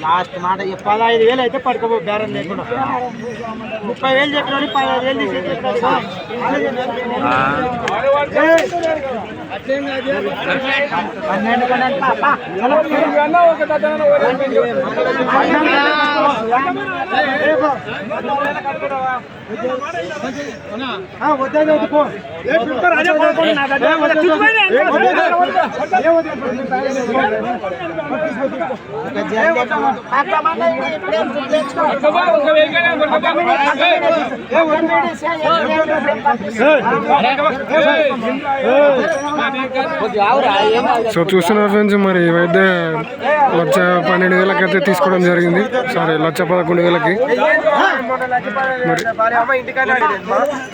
Last మాట 15,000 అయితే పడుకోబో బేరం లేకుండా 30,000 చెప్పిన 15,000 తీసి సో చూస్తున్నారు ఫ్రెండ్స్, మరి ఇవైతే 1,12,000 అయితే తీసుకోవడం జరిగింది. సారీ 1,11,000కి. మరి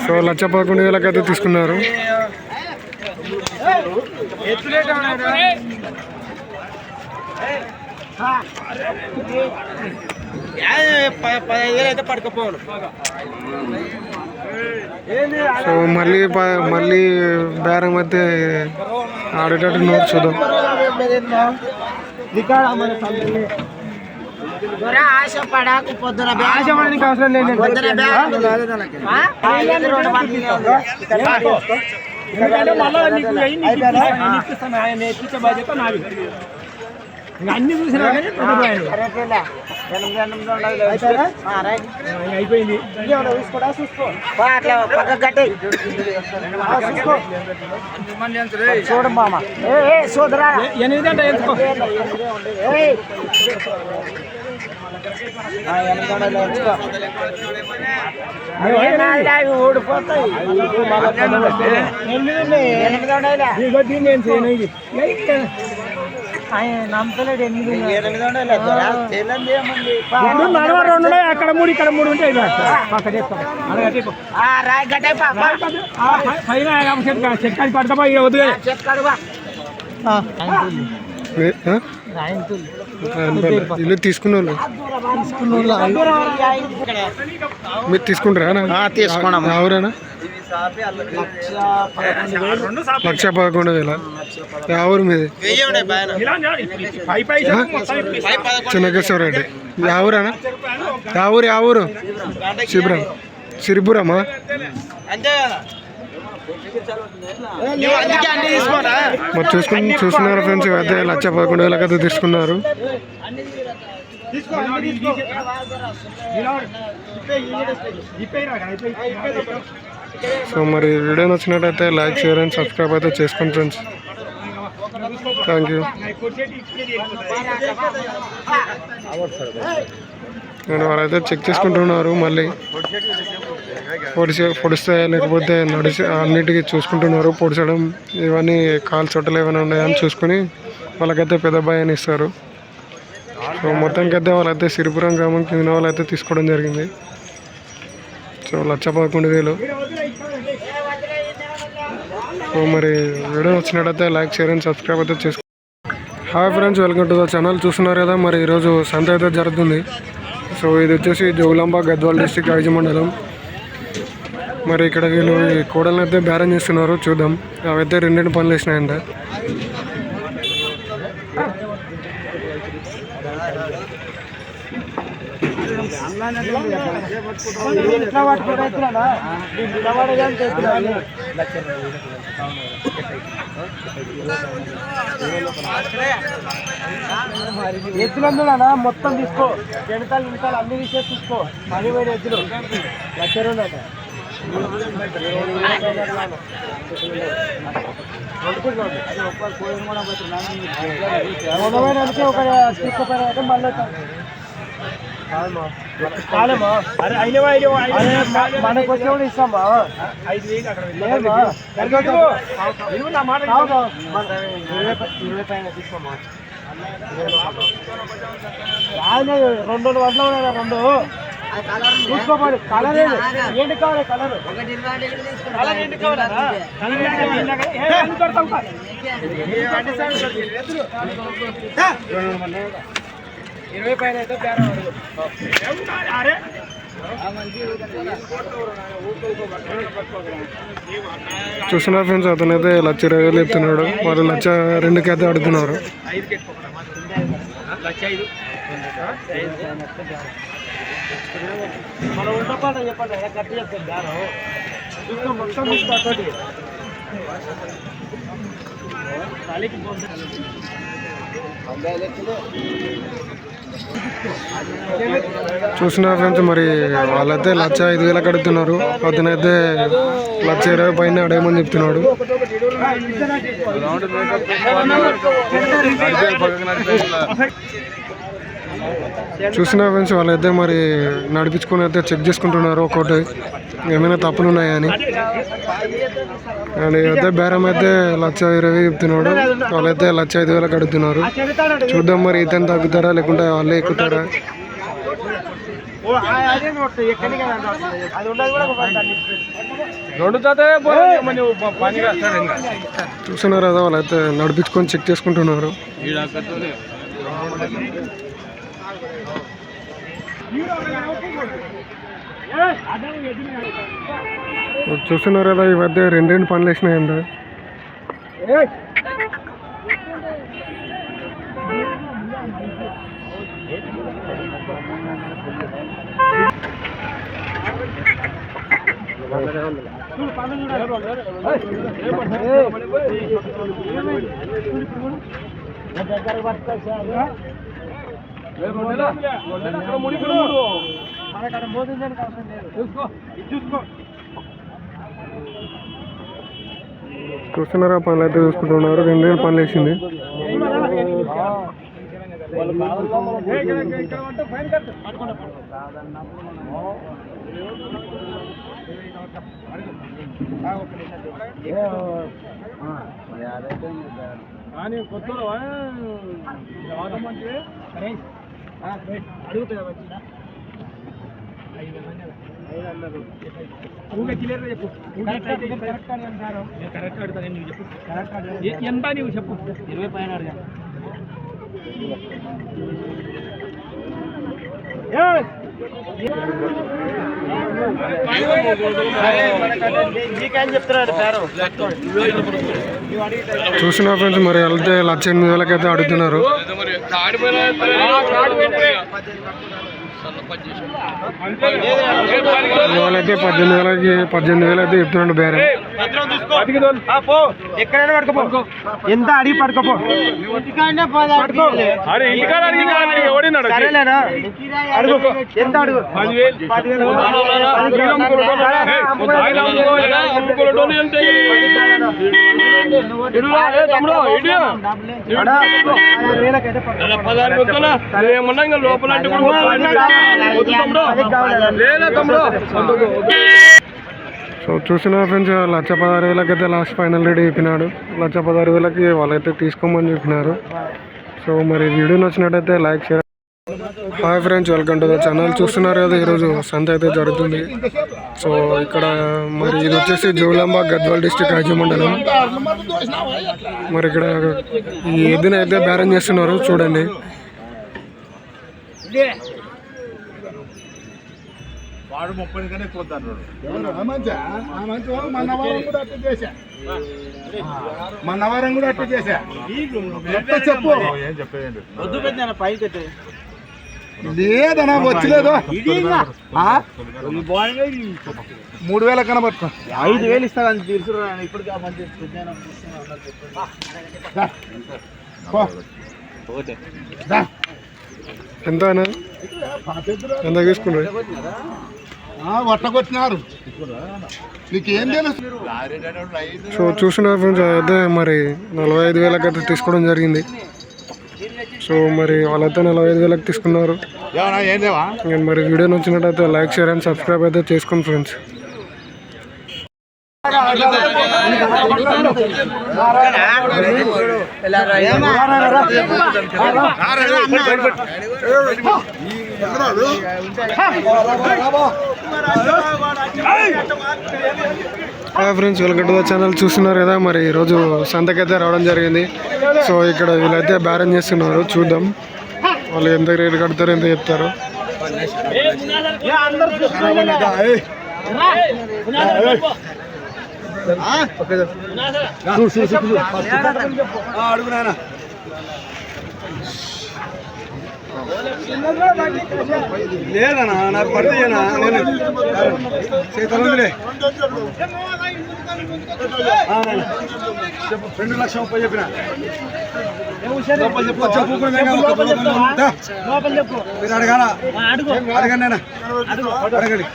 సో 1,11,000 అయితే తీసుకున్నారు. అయితే పడుకోపోను. సో మళ్ళీ బేరం అయితే ఆడేటట్టు నోట్ చూద్దాం. ఆశ పడాకు పొద్దున ఆశ పడడానికి అవసరం లేదు. బాధ్యత నాది. అన్ని చూసినా అయిపోయింది. చూడం బామ సోదరా 8 గంటలు ఎంచుకో. ఓడిపోతాయి. నమ్మలేదు 8 అక్కడ 3 ఇక్కడ 3 ఉంటాయి. చెక్కాడి పడతా ఇల్లు తీసుకున్న మీరు తీసుకుంటారా? తీసుకున్నాం. ఎవరైనా 1,11,000 ఎవరు మీది? చిన్నకేశ్వరరెడ్డి. ఎవరన్నా? ఎవరు? సిరిపురమా? మరి చూస్తున్నారు ఫ్రెండ్స్, అయితే 1,11,000 అయితే తీసుకున్నారు. సో మరి వీడియో నచ్చినట్టయితే లైక్, షేర్ అండ్ సబ్స్క్రైబ్ అయితే చేసుకోండి ఫ్రెండ్స్. Thank you. నేను వాళ్ళైతే చెక్ చేసుకుంటున్నారు, మళ్ళీ పొడిస్తాయా లేకపోతే అన్నిటికీ చూసుకుంటున్నారు. పొడిచడం ఇవన్నీ కాలు చోటలు ఏమైనా ఉన్నాయని చూసుకుని వాళ్ళకైతే పెద్ద భయాన్ని ఇస్తారు. సో మొత్తానికైతే వాళ్ళైతే సిరిపురం గ్రామం కింద వాళ్ళైతే తీసుకోవడం జరిగింది. సో 1,11,000. సో మరి వీడియో వచ్చినట్టయితే లైక్, షేర్ అండ్ సబ్స్క్రైబ్ అయితే చేసుకో. Hi friends, welcome to the channel. చూస్తున్నారు కదా, మరి ఈరోజు సంత అయితే జరుగుతుంది. సో ఇది వచ్చేసి జోగులాంబ, గద్వాల్ డిస్ట్రిక్ట్ ఐజీ మండలం. మరి ఇక్కడ వీళ్ళు ఈ కోడలను అయితే బేరం చేస్తున్నారు. చూద్దాం. అవైతే 2 పనులు వేసినాయంట. ఎత్తులందునా మొత్తం తీసుకో. వెనకాల అన్ని విషయాలు తీసుకో. 10,000 ఎద్దులు 1,00,000 ఒక మళ్ళీ మనకు వచ్చి ఇస్తామా? 5,000 అక్కడ 20 పైన తీసుకోమా. 2 వడ్లు ఉన్నాయి. 2 చూసుకోబడి కలర్ ఏంటి కావాలి? కలర్ 20 పైన అయితే 20 చూస్తున్నా ఫ్రెండ్స్, అతనైతే 1,20,000 చెప్తున్నాడు. వాళ్ళు 1,02,000కి అయితే అడుగుతున్నారు. మనం ఉండపాట చెప్పండి, కట్టి చెప్తాను దారం మొత్తం తోటి చూసిన ఫ్రెండ్స్, మరి వాళ్ళైతే 1,05,000కి అడుగుతున్నారు. అతనైతే 1,20,000 పైన అడగమని చెప్తున్నాడు. చూసిన ఫ్రెండ్స్, వాళ్ళైతే మరి నడిపించుకొని అయితే చెక్ చేసుకుంటున్నారు ఒక్కొక్కటి ఏమైనా తప్పులు ఉన్నాయని. అండ్ అయితే బేరం అయితే 1,20,000 చెప్తున్నాడు. వాళ్ళైతే 1,05,000కి అడుగుతున్నారు. చూద్దాం మరి ఇతను తగ్గుతారా లేకుంటే వాళ్ళే ఎక్కుతారా. చూస్తున్నారు కదా, వాళ్ళైతే నడిపించుకొని చెక్ చేసుకుంటున్నారు. చూస్తున్నారు కదా, ఈ మధ్య 2 పనులు వేసినాయండి. చూస్తున్నారా, పనులు అయితే చూసుకుంటున్నారు. 2 పనులు వేసింది. ఎంత నీవు చెప్పు, 20 పైన అడిగా. చూసిన ఫ్రెండ్స్, మరి వెళ్తే 1,08,000కి అయితే అడుగుతున్నారు. వాళ్ళైతే 18,000 అయితే చెప్తున్నాడు బేరం. ఎక్కడైనా పడుకోపో, ఎంత అడిగి పడుకోపో. సరేలేనా, అడుగు ఎంత అడుగు. 10,000. లోపల సో చూసిన ఫ్రెండ్స్, 1,16,000కి అయితే లాస్ట్ ఫైనల్ రేట్ చెప్పినాడు. 1,16,000కి వాళ్ళైతే తీసుకోమని చెప్పినారు. సో మరి వీడియో నచ్చినట్టయితే like share. Hi friends, welcome to the channel. చూస్తున్నారు కదా, ఈరోజు సంత అయితే జరుగుతుంది. సో ఇక్కడ మరి ఇది వచ్చేసి జోగులాంబ గద్వాల్ డిస్ట్రిక్ట్ ఐజీ మండలం. మరి ఇక్కడ ఈ ఎద్దున అయితే బేరం చేస్తున్నారు, చూడండి. వాడు 30 కనే పోతారు. మన్నవరం కూడా అట్లా చేశా. చెప్పు, ఏం చెప్పేది వద్దు పెద్ద పైకి లేదన్నా, వచ్చలేదు. 3,000 కనబట్టుకో. 5,000 ఇస్తా కానీ తీసుకురా. ఇప్పుడు ఎంత ఎంత తీసుకున్నారు? వట్టకొచ్చినారు, నీకేం తెలుసు. సో చూసిన ఫ్రెండ్స్, అయితే మరి 45,000కి అయితే తీసుకోవడం జరిగింది. సో మరి వాళ్ళైతే 45,000కి తీసుకున్నారు. నేను మరి వీడియో నచ్చినట్టయితే లైక్ షేర్ అండ్ సబ్స్క్రైబ్ అయితే చేసుకోండి friends. Friends, welcome to the channel. చూస్తున్నారు కదా, మరి ఈరోజు సంతకైతే రావడం జరిగింది. సో ఇక్కడ వీళ్ళైతే బేరం చేస్తున్నారు. చూద్దాం వాళ్ళు ఎంత రేటు కడతారు, ఎంత చెప్తారు. అందరు అడుగునా లేదన్నా నాకు పడుతుందేనా నేను చేతలుందిలే చెప్పు 2,30,000 చెప్పిన మీరు అడగాల అడగండి నేను అడగండి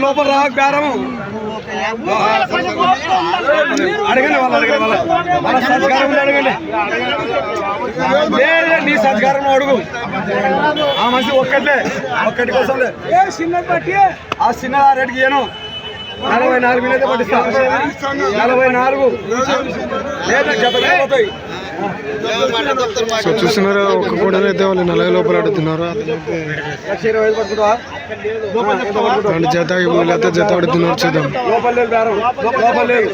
లోపల రా బేరము అడగండి వాళ్ళు అడగండి వాళ్ళ సత్కారం అడగండి నీ సత్కారం అడుగు ఆ మనిషి ఒక్కటి కోసం ఆ చిన్న రేటుకి ఏను 44 అయితే పట్టిస్తా 44 లేదా జతపోతాయి. సో చూస్తున్నారా ఒక్క కూడా అయితే వాళ్ళు 40 లోపల అడుగుతున్నారు. 1,25 పట్టుకుంటావా? రెండు జత వీళ్ళు అయితే జత అడుగుతున్నారు. చూద్దాం. లోపల లేదు బేరం లోపల లేదు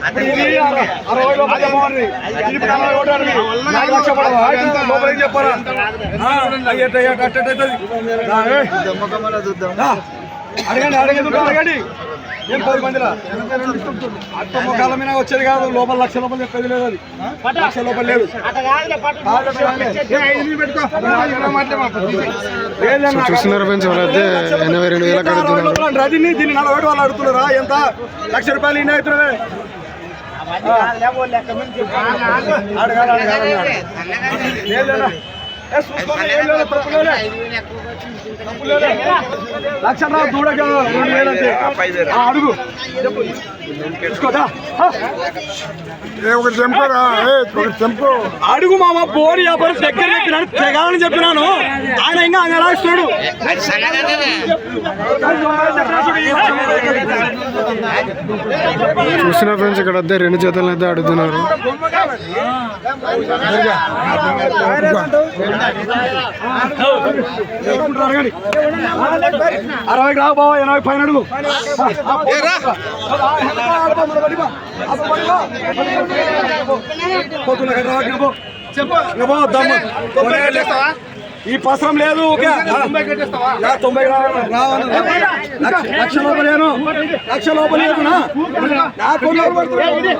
ఇప్పుడు ఇది 60 లోపల బాగుంది ఇది 4 లక్ష పడవా లోపలికి చెప్పారా అడగండి అడగండి ఏం 10 మందిలా ముఖాల మీద వచ్చేది కాదు లోపల 1,00,000 లోపల చెప్పేది లేదు అది 1,00,000 లోపల లేదు సో చూస్తున్నారు ఫ్రెండ్స్ వాళ్ళైతే 82,000 అడుగుతున్నారు. రజని దీన్ని 40 వాళ్ళు అడుగుతున్నారా ఎంత ₹1,00,000 ఇన్ని అవుతున్నావే లక్ష దూడగా 2,000 అంతే అడుగు అడుగు మామ బోరి వ్యాపారం దగ్గర చెప్పినాను తెగాలని చెప్పినాను ఆయన ఇంకా ఆయన రాస్తున్నాడు. చూస్తున్నా ఫ్రెండ్స్ ఇక్కడ వద్ద 2 జతలు అయితే అడుగుతున్నారు. అడగండి 60 రావు బాబా 80 పైన అడుగు ఈ పసరం లేదు ఓకే 90 రావాలి 1,00,000 లోపల లేను 1,00,000 లోపల లేదు నాకు 1,00,000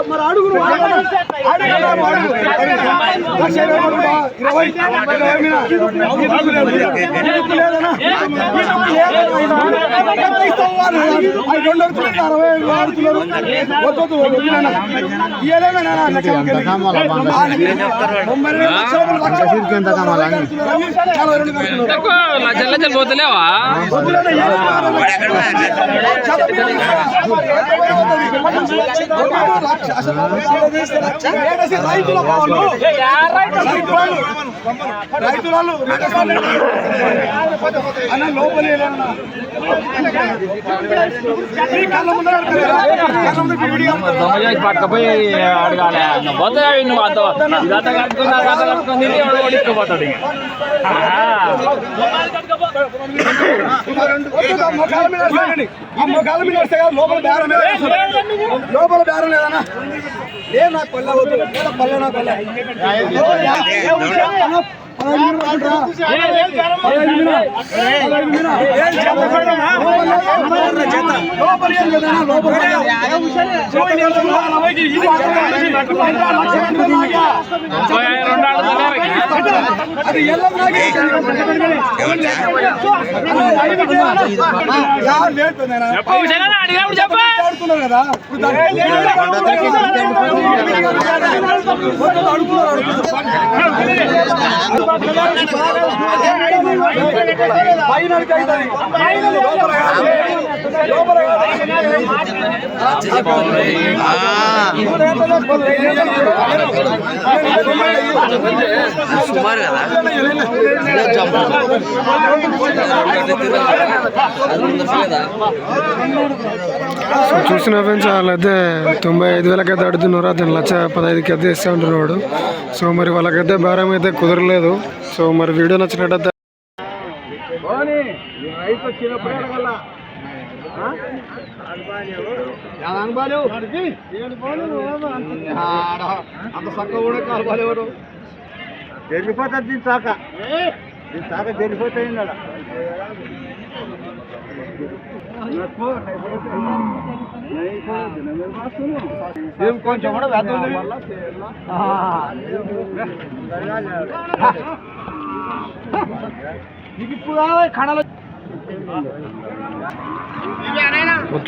మరి అడుగు లక్షలు పోతలేవా రైతులు అన్న లోపలే పట్టుకపోయి అడగాలి పోతాయి నువ్వు అంత ఇదంతా కట్టుకున్నా కథ కట్టుకుని ఓడిపోతాడు. లోపల బేరం లేదన్నా ఏ నాకు పల్లె వద్దు పల్లె నా పల్లె అడుగుతున్నారు కదా సుమారు కదా సో చూసిన ఫ్రెండ్స్ వాళ్ళైతే 95,000 అయితే అడుగుతున్నారు, అతను 1,15,000 అయితే ఇస్తూ ఉంటున్నాడు. సో మరి వాళ్ళకైతే బేరం అయితే కుదరలేదు. సో మరి వీడియో నచ్చినట్టయితే రైతు వచ్చినప్పుడు అడగల అంత చక్కగా కూడా కలపాలేవాడు జరిగిపోతుంది దీని తాక జరిగిపోతాయి ఏం కొంచెం కూడా వేద్దాం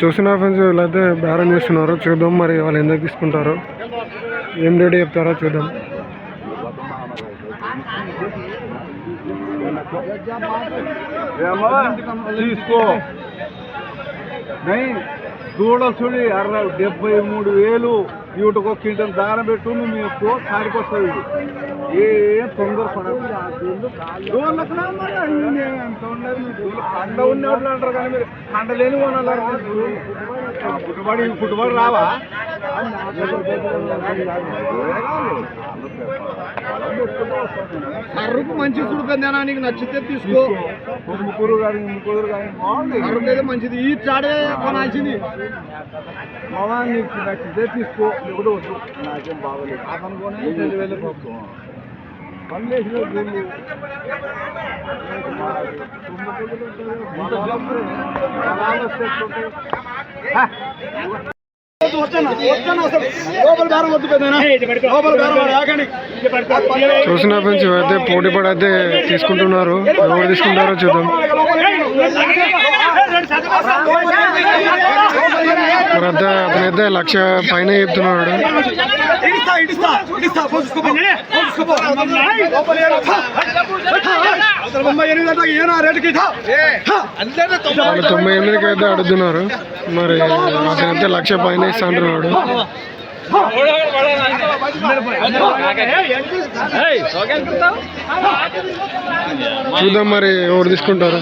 చూసిన ఫ్రెండ్స్ వీళ్ళైతే బేరం చేస్తున్నారు. చూద్దాం మరి వాళ్ళు ఎందుకు తీసుకుంటారో, ఏం రేటు చెప్తారో చూద్దాం. తీసుకో దూడలు చూడి 73,000 వీటికి క్వింటల్ దాన పెట్టు మీకు కాడికొస్తుంది. ఏం తొందర పడదు పంట ఉన్నవాళ్ళు అంటారు కానీ మీరు పంట లేని కొనాలి. పుట్టుబడి రావా సరుకు మంచి చూడుకుందేనా నీకు నచ్చితే తీసుకో. ముగ్గురు కానీ సరుకు అయితే మంచిది. ఈ చాడే కొనాల్సింది మామా, నీకు నచ్చితే తీసుకో. ఎప్పుడు వద్దు నాకేం బాగోలేదు అనుకోని 2,000 పంపు పని చేసిన చూసిన ఫ్రెండ్స్ అయితే పోటీ పడి అయితే తీసుకుంటున్నారు. ఎవరు తీసుకుంటారో చూద్దాం. మరి అతనైతే 1,00,000 పైన చెప్తున్నాడు. వాళ్ళు 98,000 అయితే అడుగుతున్నారు. మరి అతనైతే 1,00,000 పైన ఇస్తా అంటున్నాడు. చూద్దాం మరి ఎవరు తీసుకుంటారు.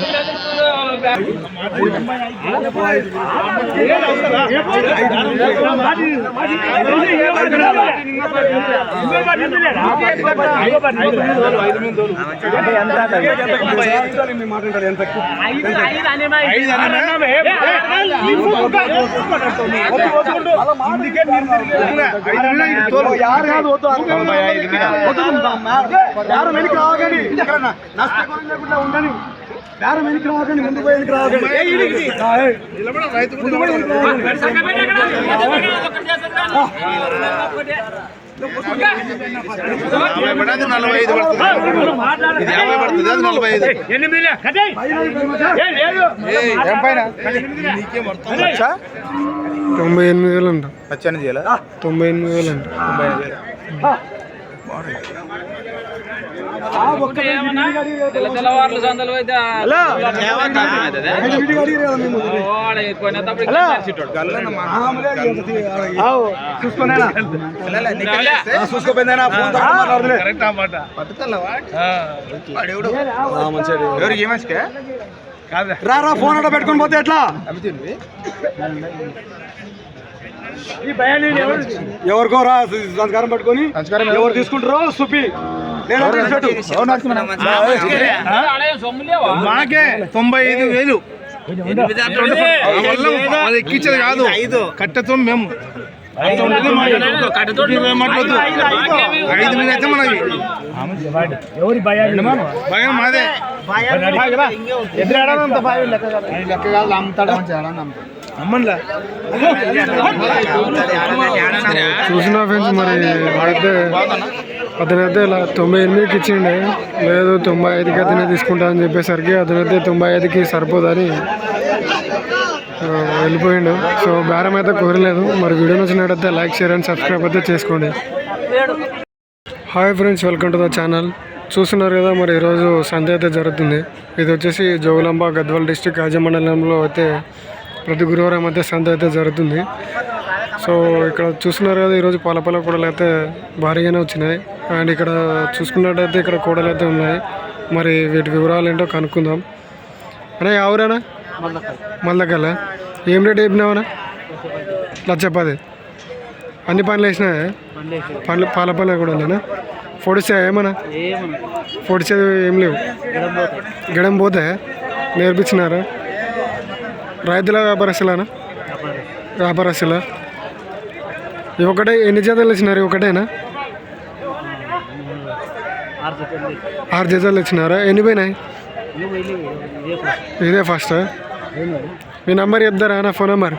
యారు వెనక్కి రావకండి, ఉండని యారు వెనక్కి రావకండి, ముందు పోయి వెనక్కి రావకండి. $98,000 అంట. 98,000 అంట. తెల్లవారులు సందలు అయితే చూసుకోపోయిందా రా ఫోన్ అట్లా పెట్టుకొని పోతే ఎట్లా? ఎవరికో రా సంస్కారం పట్టుకొని ఎవరు తీసుకుంటారో చూపి మాకే 95,000 ఎక్కించేది కాదు, కట్టెతో మేము కట్టెతోటి మాట్లాడదు. 5,000 అయితే మనకి భయం మాదే. ఎదురాడంత లెక్క కాదు, అమ్ముతాడు అమ్మన్లా. చూసిన ఫ్రెండ్స్ మరి అతనైతే ఇలా 98,000 ఇచ్చిండే, లేదు 95,000 అతనే తీసుకుంటా అని చెప్పేసరికి అతనైతే 95,000 సరిపోదని వెళ్ళిపోయిండు. సో బేరం అయితే కుదరలేదు. మరి వీడియో నచ్చినట్టయితే లైక్, షేర్ అండ్ సబ్స్క్రైబ్ అయితే చేసుకోండి. Hi friends, welcome to the channel. చూస్తున్నారు కదా, మరి ఈరోజు సంత అయితే జరుగుతుంది. ఇది వచ్చేసి జోగులాంబ గద్వాల్ డిస్టిక్ మండలంలో అయితే ప్రతి గురువారం అయితే సంత అయితే జరుగుతుంది. సో ఇక్కడ చూస్తున్నారు కదా, ఈరోజు పాలపాల కూడలు అయితే భారీగానే వచ్చినాయి. అండ్ ఇక్కడ చూసుకున్నట్టయితే ఇక్కడ కూడలు అయితే ఉన్నాయి. మరి వీటి వివరాలు ఏంటో కనుక్కుందాం. అనే ఎవరైనా మల్లకల్ల ఏం రేట్ చెప్పినావనా? 1,10,000. అన్ని పనులు వేసినాయా? పాలపాల కూడలేనా? పొడిచాయా ఏమన్నా? పొడిచేది ఏం లేవు. గడం పోతే నేర్పించినారా? రైతుల వ్యాపారస్తులానా? వ్యాపారస్తులా? ఒకటే ఎన్ని జతలు ఇచ్చినారు? ఒకటేనా? 6 జతలు ఇచ్చినారా? ఎన్ని పోయినాయి? ఇదే ఫస్ట్. మీ నంబర్ చెప్తారా? నా ఫోన్ నెంబర్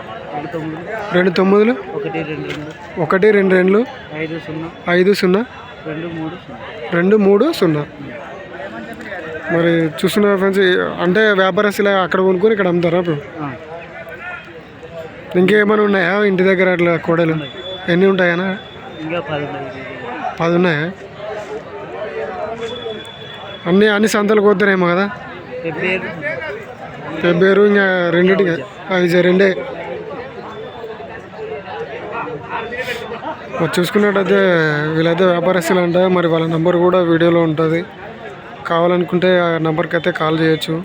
29 122 50 230. మరి చూస్తున్న ఫ్రెండ్స్, అంటే వ్యాపారస్తులు అక్కడ కొనుక్కొని ఇక్కడ అమ్ముతారా ఇప్పుడు? ఇంకేమైనా ఉన్నాయా ఇంటి దగ్గర అట్లా కూడలు? ఎన్ని ఉంటాయనా? 10 ఉన్నాయా? అన్ని సంతలు కోతారేమో కదా? పెబ్బేరు ఇంకా రెండింటికి 2. మరి చూసుకున్నట్టయితే వీళ్ళైతే వ్యాపారస్తులు అంట. మరి వాళ్ళ నెంబర్ కూడా వీడియోలో ఉంటుంది. కావాలనుకుంటే ఆ నెంబర్కి అయితే కాల్ చేయొచ్చు.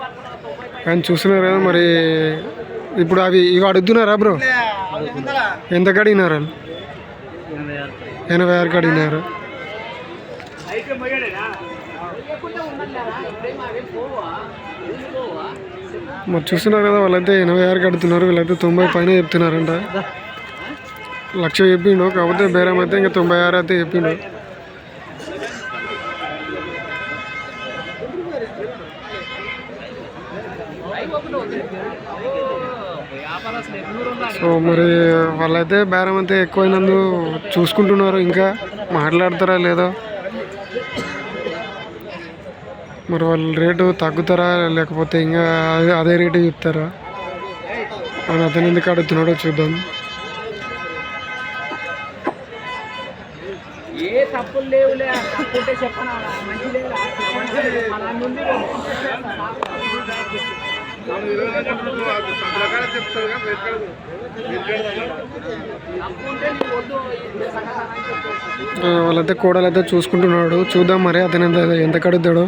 కానీ చూస్తున్నారు కదా, మరి ఇప్పుడు ఇవి అడుగుతున్నారా బ్రో? ఎంత కడిగినారు? 86 అడిగినారు. మరి చూస్తున్నారు కదా, వాళ్ళైతే 86 కడుతున్నారు. వీళ్ళైతే 90 పైన చెప్తున్నారంట. 1,00,000 చెప్పిండు. కాకపోతే బేరం అయితే ఇంకా 96 అయితే చెప్పిండు. సో మరి వాళ్ళైతే బేరం అయితే ఎక్కువైనందు చూసుకుంటున్నారు. ఇంకా మాట్లాడతారా లేదో, మరి వాళ్ళ రేటు తగ్గుతారా లేకపోతే ఇంకా అదే రేటు చెప్తారా అని అతను ఎందుకు అడుగుతున్నాడో చూద్దాం. వాళ్ళైతే కూడలు అయితే చూసుకుంటున్నాడు. చూద్దాం మరి అతను ఎంత కడుగుతాడో.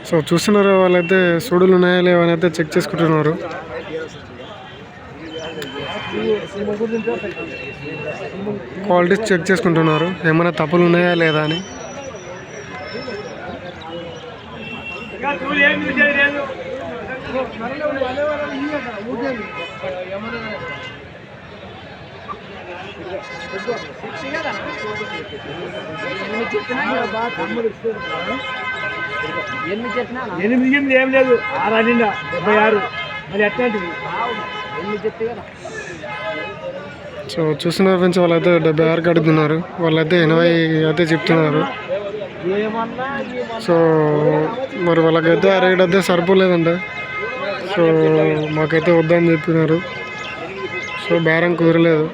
సో చూస్తున్నారు, వాళ్ళైతే సూడులు ఉన్నాయా లేవని అయితే చెక్ చేసుకుంటున్నారు. క్వాలిటీస్ చెక్ చేసుకుంటున్నారు, ఏమైనా తప్పులు ఉన్నాయా లేదా అని. ఎనిమిది ఏం లేదు, 6 నిండా 76. మరి అట్లాంటివి సో చూస్తున్నారు ఫ్రెండ్స్, వాళ్ళైతే 76 కడుగుతున్నారు. వాళ్ళైతే 80 అయితే చెప్తున్నారు. సో మరి వాళ్ళకైతే ఆ రేట్ అయితే సరిపోలేదంట. సో మాకైతే వద్దని చెప్పినారు. సో బేరం కుదరలేదు.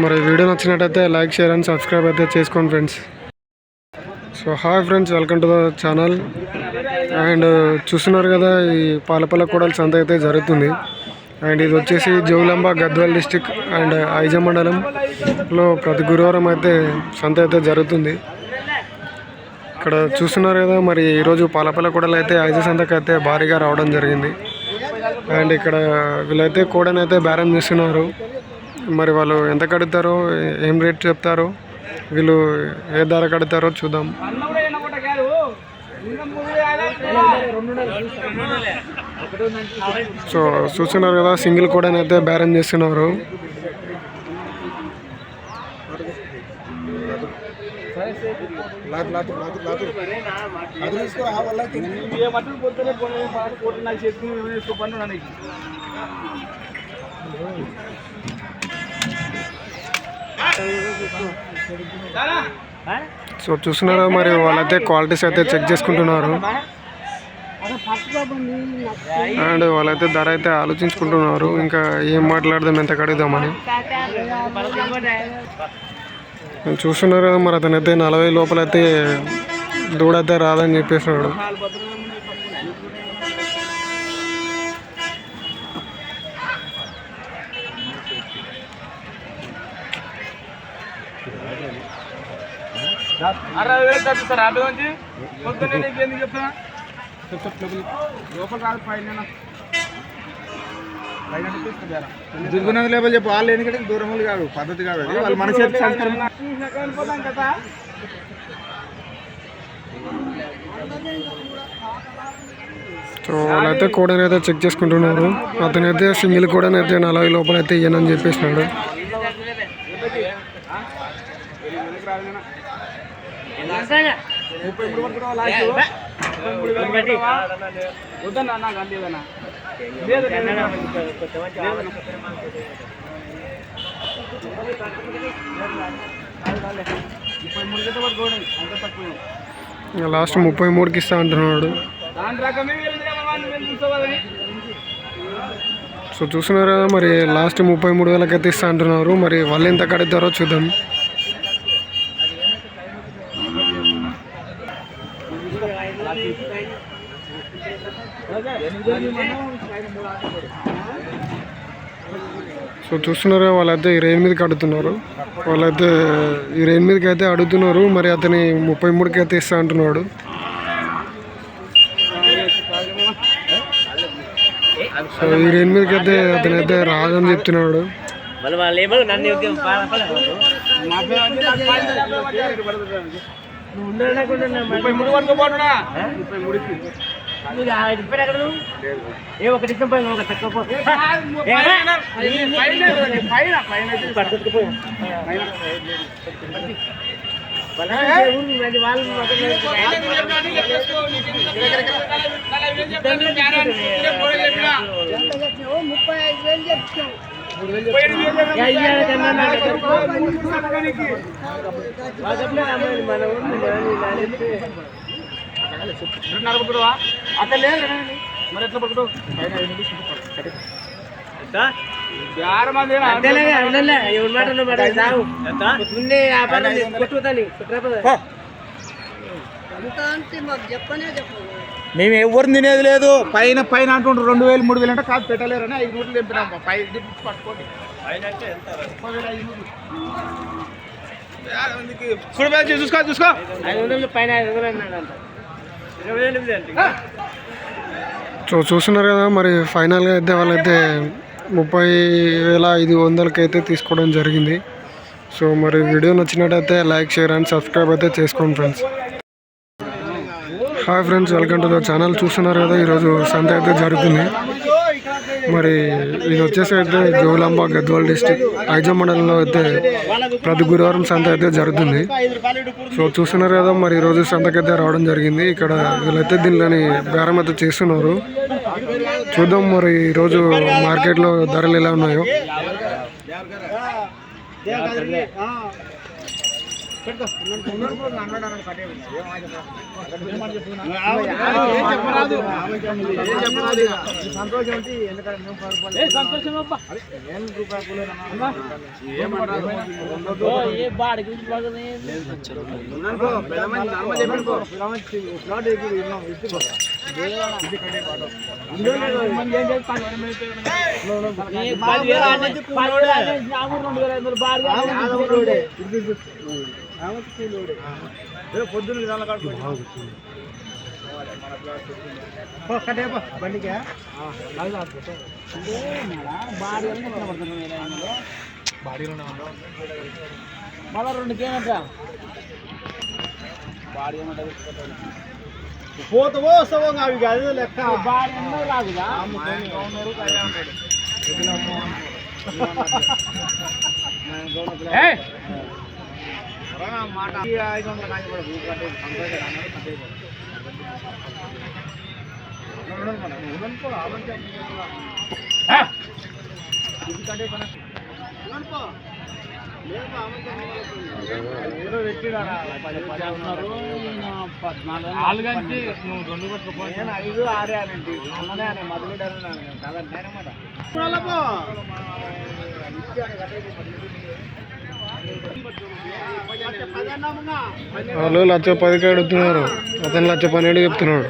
మరి వీడియో నచ్చినట్టయితే లైక్, షేర్ అండ్ సబ్స్క్రైబ్ అయితే చేసుకోండి friends. So hi friends, welcome to the channel. And చూస్తున్నారు కదా, ఈ పాలపాల కూడల సంత అయితే జరుగుతుంది. అండ్ ఇది వచ్చేసి జోగులాంబ గద్వాల్ డిస్టిక్ అండ్ ఐజా మండలంలో ప్రతి గురువారం అయితే సంత అయితే జరుగుతుంది. ఇక్కడ చూస్తున్నారు కదా, మరి ఈరోజు పాలపాల కూడలు అయితే ఐజా సంతకు అయితే భారీగా రావడం జరిగింది. అండ్ ఇక్కడ వీళ్ళైతే కూడని అయితే బేరం చేస్తున్నారు. మరి వాళ్ళు ఎంత కడుగుతారో, ఏం రేట్ చెప్తారో, వీళ్ళు ఏ ధర కడతారో చూద్దాం. సో చూస్తున్నారు కదా, సింగిల్ కూడా అయితే బేరం చేస్తున్నారు. ఏ మటన్ పోతే కోటి నాకు చేసి పన్ను నాకు సో చూస్తున్నారా మరి వాళ్ళైతే క్వాలిటీస్ అయితే చెక్ చేసుకుంటున్నారు అండ్ వాళ్ళైతే ధర అయితే ఆలోచించుకుంటున్నారు ఇంకా ఏం మాట్లాడదాం ఎంత కడుగుదామని చూస్తున్నారు కదా మరి అతనైతే 40 లోపలైతే దూడైతే రాదని చెప్పేసినాడు దుర్గుణంగా లేబల్ చెప్పు వాళ్ళు ఎందుకంటే దూరములు కాదు పద్ధతి కాదు అది వాళ్ళ మనిషి సంస్కారం సో వాళ్ళైతే కోడనైతే చెక్ చేసుకుంటున్నారు అతనైతే సింగిల్ కోడనైతే 40 లోపలైతే ఇయ్యనని చెప్పేసినాడు లాస్ట్ 33కి ఇస్తా అంటున్నాడు సో చూస్తున్నారు కదా మరి లాస్ట్ 33,000 అయితే ఇస్తా అంటున్నారు మరి వాళ్ళు ఎంత కడుగుతారో చూద్దాం సో చూస్తున్నారా వాళ్ళైతే ఈ రేంజ్ మీదకి అడుగుతున్నారు వాళ్ళైతే ఈ రేంజ్ మీదకి అయితే అడుగుతున్నారు మరి అతని 33కి అయితే ఇస్తా అంటున్నాడు సో ఈ రేంజ్ మీదకి అయితే అతనైతే రాదని చెప్తున్నాడు ఒకటి తక్కువ అక్కడ లేదు మరి ఎట్లా పడుకో మేము ఎవరు తినేది లేదు పైన పైన అంటుండ్రు 2,000 3,000 అంటే కాదు పెట్టలేరని 500 తెంపినాం పట్టుకోండి చూసుకో చూసుకో 500 పైన 500 సో చూస్తున్నారు కదా మరి ఫైనల్గా అయితే వాళ్ళైతే 30,500కి అయితే తీసుకోవడం జరిగింది సో మరి వీడియో నచ్చినట్టయితే లైక్ షేర్ అండ్ సబ్స్క్రైబ్ అయితే చేసుకోండి friends hi friends welcome to the channel చూస్తున్నారు కదా ఈరోజు సంత అయితే జరుగుతుంది మరి ఇది వచ్చేసి అయితే జోగులాంబ గద్వాల్ డిస్టిక్ ఐజా మండలంలో అయితే ప్రతి గురువారం సంత అయితే జరుగుతుంది సో చూస్తున్నారు కదా మరి ఈరోజు సంతకైతే రావడం జరిగింది ఇక్కడ వీళ్ళైతే దీనిలోని బేరం అయితే చేస్తున్నారు చూద్దాం మరి ఈరోజు మార్కెట్లో ధరలు ఎలా ఉన్నాయో పొద్దున్న విధాలు బండికి మళ్ళా 2 కేమంట పోతావో వస్తావో అవి కాదు లెక్క బాడీ అన్నా రాదుగా వాళ్ళు 1,10,000 అడుగుతున్నారు, అతను 1,12,000 చెప్తున్నాడు.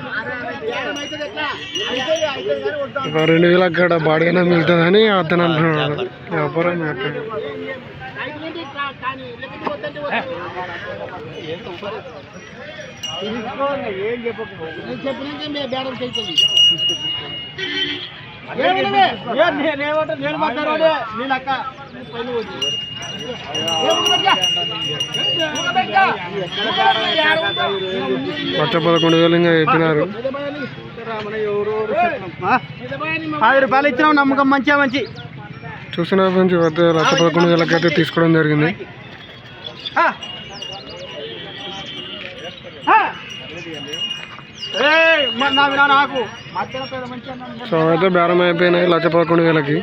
ఒక 2,000 అక్కడ బాడిగైనా మిగులుతుందని అతను అంటున్నాడు. వ్యాపారం ఏం లక్ష 11,000 ఇంకా చెప్పినారు. 10 రూపాయలు ఇచ్చినాం, నమ్మకం మంచిగా మంచి చూసిన ఫ్రెండ్స్, 1,11,000 అయితే తీసుకోవడం జరిగింది. సో అయితే బేరం అయిపోయినాయి 1,11,000కి.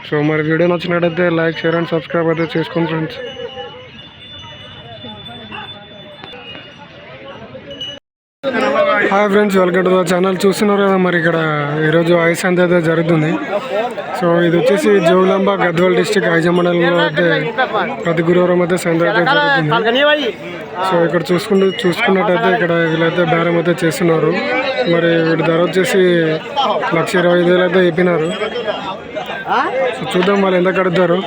సో మరి వీడియో నచ్చినట్టయితే లైక్, షేర్ అండ్ సబ్స్క్రైబ్ అయితే చేసుకోండి friends. Hi friends, welcome to the channel. చూస్తున్నారు కదా మరి ఇక్కడ ఈరోజు ఐస్ సంత అయితే జరుగుతుంది. సో ఇది వచ్చేసి జోగులాంబ గద్వాల్ డిస్టిక్ ఐజ మండలంలో అయితే ప్రతి గురువారం అయితే సంత అయితే జరుగుతుంది. సో ఇక్కడ చూసుకున్నట్టయితే ఇక్కడ వీళ్ళైతే బేరం అయితే చేస్తున్నారు. మరి వీటి ధర వచ్చేసి 1,25,000 అయితే చెప్పినారు. సో చూద్దాం వాళ్ళు ఎంత కడుతారు.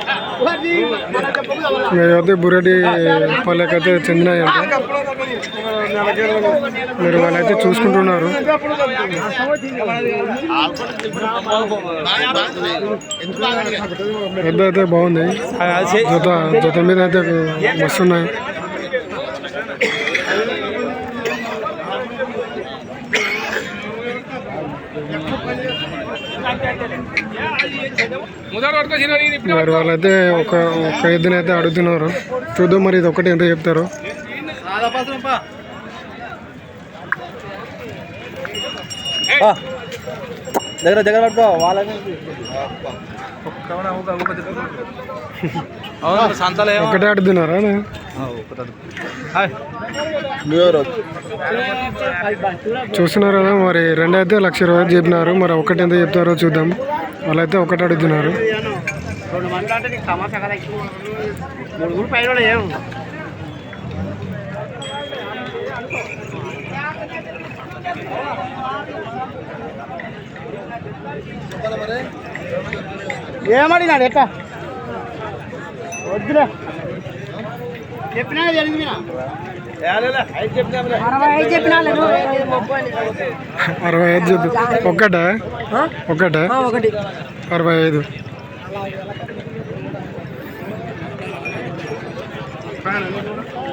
మేమైతే బురెడ్డి పల్లెకైతే చెందినాయంట. మీరు వాళ్ళైతే చూసుకుంటున్నారు. పెద్ద అయితే బాగుంది, జత మీద అయితే వస్తున్నాయి. మరి వాళ్ళైతే ఒక ఎద్దునైతే అడుగుతున్నారు. చూద్దాం మరి ఇది ఒకటి ఎంత చెప్తారు. దగ్గర దగ్గర పట్టుకో వాళ్ళని ఒకటే అడుగుతున్నారా? చూస్తున్నారు కదా మరి, 2 అయితే 1,20,000 చెప్పినారు. మరి ఒకటి ఎంత చెప్తారో చూద్దాం. వాళ్ళైతే ఒకటి అడుగుతున్నారు. ఏమడినాడు ఎట్లా వద్దులే చెప్పినా జరిగింది. 65 చెప్పు. ఒకటా 65.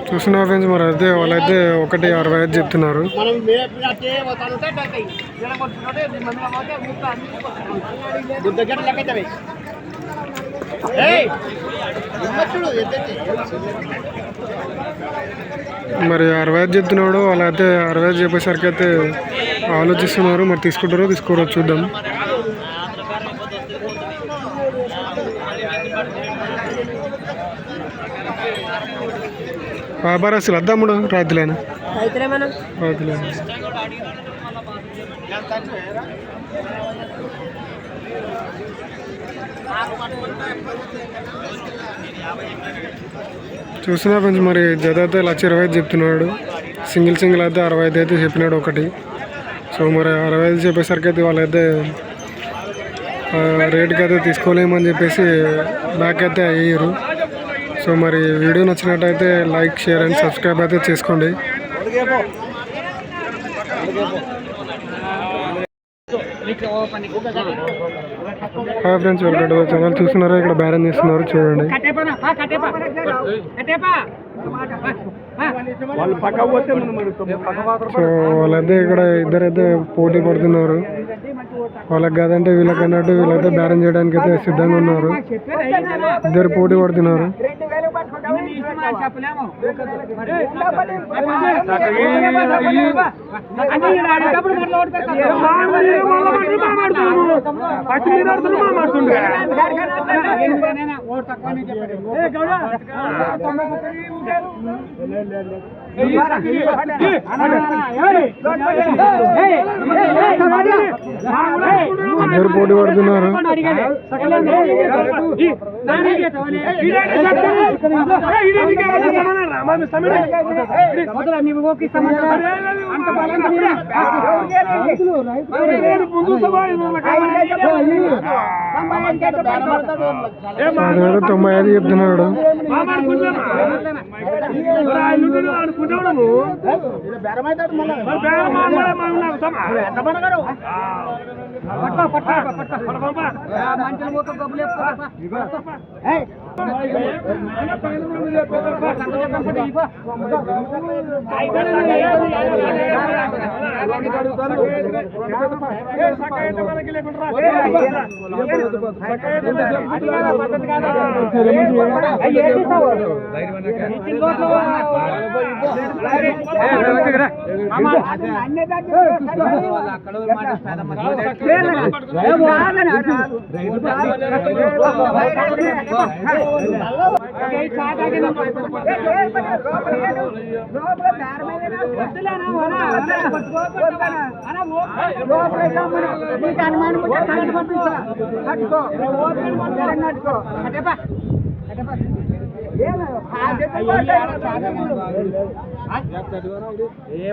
చూస్తున్నా ఫ్రెండ్స్, మరి అయితే వాళ్ళైతే 1,65 చెప్తున్నారు. మరి 65 చెప్తున్నాడు. వాళ్ళైతే 65 చెప్పేసరికి అయితే ఆలోచిస్తున్నారు. మరి తీసుకుంటారో తీసుకోరో చూద్దాం. వ్యాపారస్తులు అద్దమ్ముడు రైతులేనా? రైతులేనా? చూస్తున్నా ఫ్రెండ్స్, మరి జత అయితే 1,20,000 చెప్తున్నాడు. సింగిల్ అయితే 65 అయితే చెప్పినాడు ఒకటి. సో మరి 65 చెప్పేసరికి అయితే వాళ్ళైతే రేటుకి అయితే తీసుకోలేమని చెప్పేసి బ్యాక్ అయితే అయ్యారు. సో మరి వీడియో నచ్చినట్టయితే లైక్, షేర్ అండ్ సబ్స్క్రైబ్ అయితే చేసుకోండి. Hi friends, welcome to the channel. చూస్తున్నారా ఇక్కడ బేరం చేస్తున్నారు, చూడండి. సో వాళ్ళైతే ఇక్కడ ఇద్దరైతే పోటీ పడుతున్నారు. వాళ్ళకి కాదంటే వీళ్ళకి అన్నట్టు వీళ్ళైతే బేరం చేయడానికి అయితే సిద్ధంగా ఉన్నారు. ఇద్దరు పోటీ పడుతున్నారు. అందరు పోటీ పడుతున్నారు. అదేదో 95 చెప్తున్నాడు.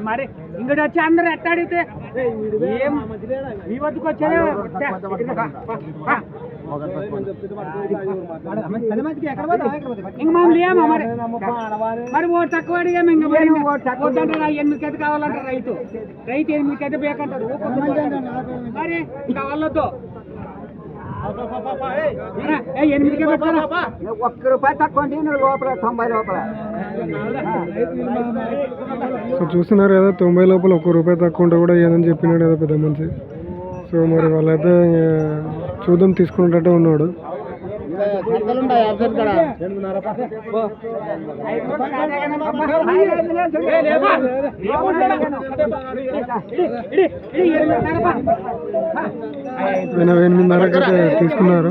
మరి ఇంకటి వచ్చి అందరు ఎట్ట అడిగితే ఏం మీ వద్దకు వచ్చారు ఇంక మమ్మల్ని ఏమో మరి మరి ఓటు తక్కువ అడిగాము ఇంక 8 కావాలంటారు రైతు 8 బేకంటారు మరి ఇంకా వాళ్ళతో 8 ₹1 తక్కువ లోపల 90 లోపల. సో చూస్తున్నారు కదా 90 లోపల ₹1 తక్కువ ఉంటే కూడా ఏదని చెప్పినాడు కదా పెద్ద మంచి. సో మరి వాళ్ళైతే చూద్దాం తీసుకున్నట్టే ఉన్నాడు. ఆయన 8.5 తీసుకున్నారు.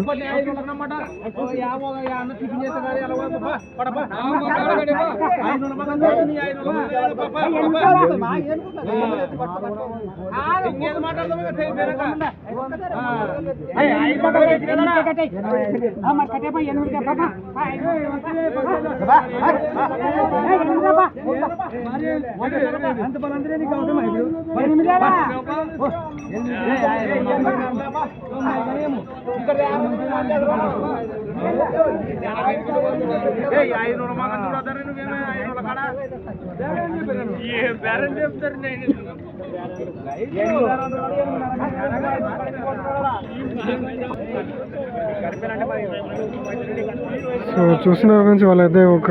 సో చూసిన ఫ్రెండ్స్ వాళ్ళైతే ఒక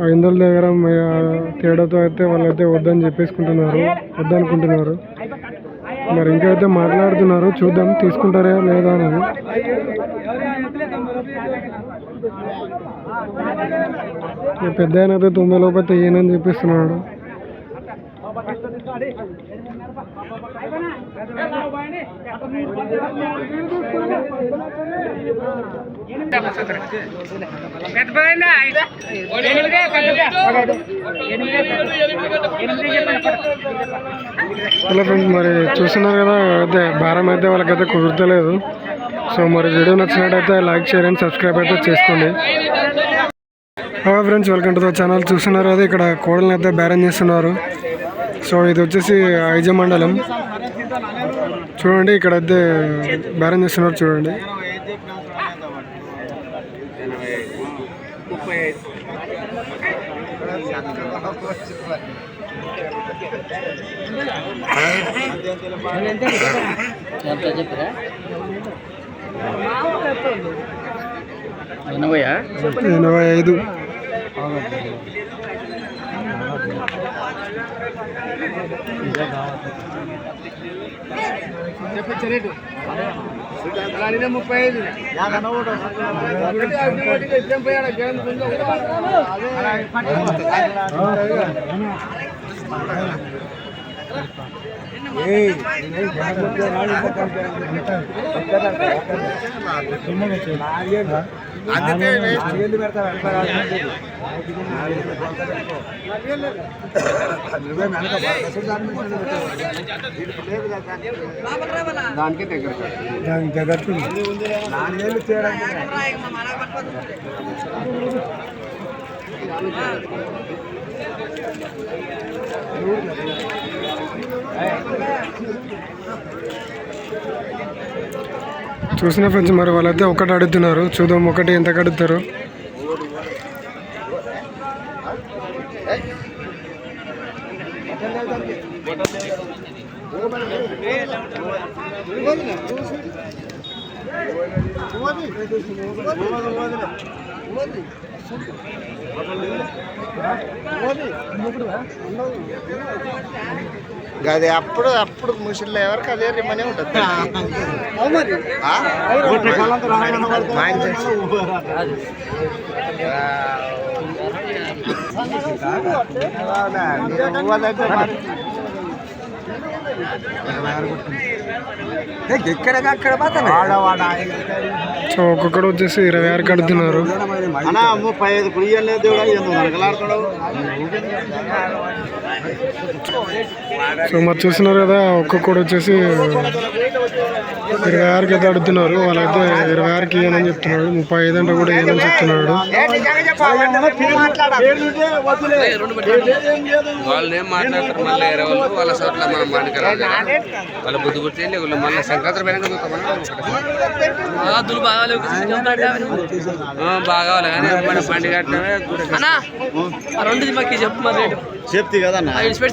500 దగ్గర తేడాతో అయితే వాళ్ళైతే వద్దని చెప్పేసుకుంటున్నారు, వద్దనుకుంటున్నారు. మరి ఇంకా అయితే మాట్లాడుతున్నారు, చూద్దాం తీసుకుంటారా లేదా అనేది. పెద్ద ఆయన అయితే 90 లోపైతే ఏనని చెప్పిస్తున్నాడు. హలో ఫ్రెండ్స్, మరి చూస్తున్నారు కదా అయితే భారం అయితే వాళ్ళకైతే కుదరలేదు. సో మరి వీడియో నచ్చినట్టయితే లైక్, షేర్ అండ్ సబ్స్క్రైబ్ అయితే చేసుకోండి. Hi friends, welcome to the channel. చూస్తున్నారు కదా ఇక్కడ కోడలను అయితే బేరం చేస్తున్నారు. సో ఇది వచ్చేసి ఐజ మండలం. చూడండి ఇక్కడైతే బేరం చేస్తున్నారు చూడండి. ఎనభై 85. రేటు 35 దానికి దగ్గర చూసిన ఫ్రెండ్స్ మరి వాళ్ళైతే ఒకటి అడుగుతున్నారు. చూద్దాం ఒకటి ఎంత అడుగుతారు. అది అప్పుడు ముసిల్లో ఎవరికి అదే రిమ్మనే ఉంటుంది. సో ఒక్కొక్కడు వచ్చేసి 26 కడుతున్నారు. 35 కుయ్యలేదు సో మరి చూస్తున్నారు కదా, ఒక్కొక్కడు వచ్చేసి 26కి అయితే అడుగుతున్నారు. వాళ్ళైతే 26కి ఇవ్వనని చెప్తున్నాడు. 35 అంటే కూడా ఇవ్వనని చెప్తున్నాడు. వాళ్ళు ఏం మాట్లాడతారు మళ్ళీ వేరే వాళ్ళు వాళ్ళ చోట్ల మనం మాట్లాడాలి. వాళ్ళ బుద్ధి గుర్తి మళ్ళీ సంక్రాంతి పైన బాగా కానీ మన బండి కట్టమే చెప్తే కదా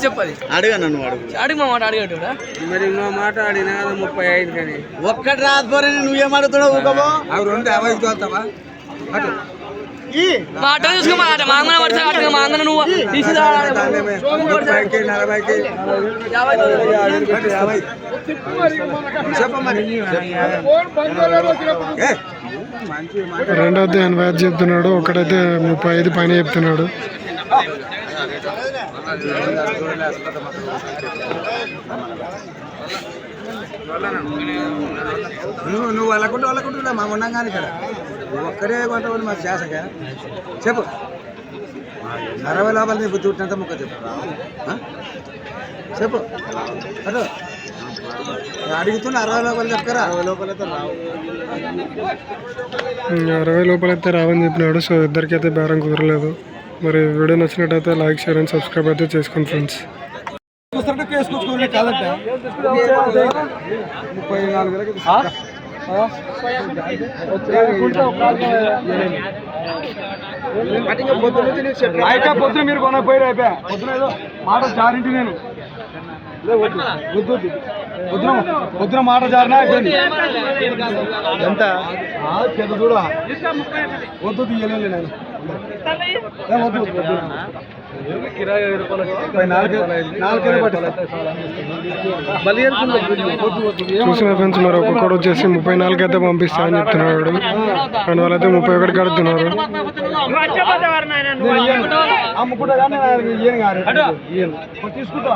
చెప్పాలి. అడిగా నన్ను అడిగి మా మాట అడిగట్టు మరి ఇంకో మాట అడిగినా కదా 35 కానీ ఒక్కటి రాకపోతే నువ్వేం అడుగుతావు ఊకబో అవి 2 50 తోలుతావా అటు మాట చూసుకో మాట మాంగన పడతా మాంగన నువ్వు తీసి 40కి 40కి 50 చెప్పమని రెండోది 85 చెప్తున్నాడు. ఒకటైతే 35 పైన చెప్తున్నాడు. నువ్వు వాళ్ళకుంటా మా ఉన్నాం కానీ ఇక్కడ ఒక్కడే కొంతమంది మాకు చేసగా చెప్పు 60 లోపల నీ బుద్ధి పుట్టినంత ముక్క చెప్పు చెప్పు అటు అడుగుతున్నా 60 లోపల చెప్పరా 60 లోపలైతే రావని చెప్పినాడు. సో ఇద్దరికైతే బేరం కుదరలేదు. మరి వీడియో నచ్చినట్టయితే లైక్, షేర్ అండ్ సబ్స్క్రైబ్ అయితే చేసుకోండి ఫ్రెండ్స్. పొద్దున మీరు కొనకపోయారు అయిపోయా. పొద్దున ఏదో మాట జారింటి నేను పొద్దున మాట జారినా అయిపోయింది. ఎంత పెద్ద చూడ వద్దు తీయలేదు నేను చూసిన ఫ్రెండ్స్ మరి ఒక్కొక్కడు వచ్చేసి 34 అయితే పంపిస్తా అని చెప్తున్నాడు. అండ్ వాళ్ళైతే 31 కడుతున్నారు. అమ్ముకుంటా కానీ ఈయన గారు తీసుకుంటా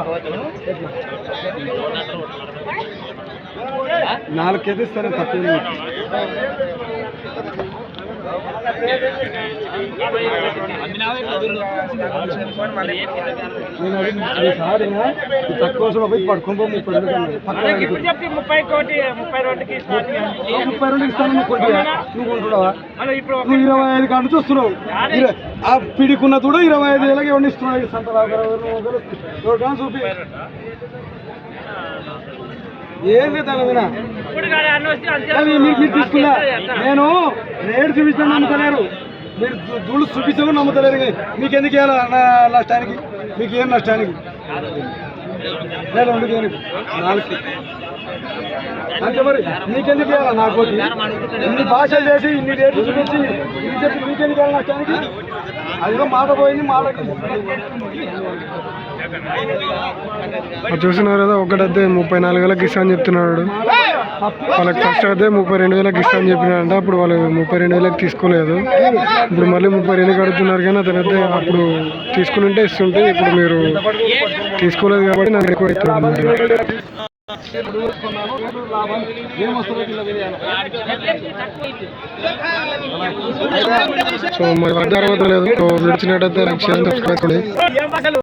4 కేజీ ఇస్తాను తక్కువ. తక్కువ పోయి పడుకోబో 32 ఇస్తాను. నువ్వు కొంటున్నావా? నువ్వు 25 కాదు చూస్తున్నావు. ఆ పిడికున్న కూడా 25,000 ఎవరిని ఇస్తున్నావు? సంత చూపి ఏం లేదా మీరు తీసుకున్నా. నేను రేటు చూపించిన నమ్ముతలేరు, మీరు దూళ్ళు చూపించడం నమ్ముతలేరు. మీకెందుకు ఇవ్వాలి నష్టానికి? మీకు ఏం నష్టానికి? నేను 4కి అంతే. మరి మీకెందుకు ఇవ్వాలి? నాకు ఇన్ని భాషలు చేసి ఇన్ని రేట్లు చూపించి ఇన్ని చెప్పి మీకెందుకు ఇవ్వాలి నష్టానికి? అదిగో మాట పోయింది. మాట అది చూస్తున్నారు కదా, ఒకటైతే 34,000కి ఇస్తా అని చెప్తున్నాడు. వాళ్ళకి ఫస్ట్ అయితే 32,000కి ఇస్తా అని చెప్పినాడంట. అప్పుడు వాళ్ళు 32,000కి తీసుకోలేదు. ఇప్పుడు మళ్ళీ 32 అడుగుతున్నారు. కానీ అతనైతే అప్పుడు తీసుకుని ఉంటే ఇస్తుంటే, ఇప్పుడు మీరు తీసుకోలేదు కాబట్టి నాకు ఎక్కువ అవుతుంది. సో మరి అర్థం లేదు. సో నచ్చినట్టయితే లైక్ చేయండి, సబ్స్క్రైబ్ చేసుకోండి.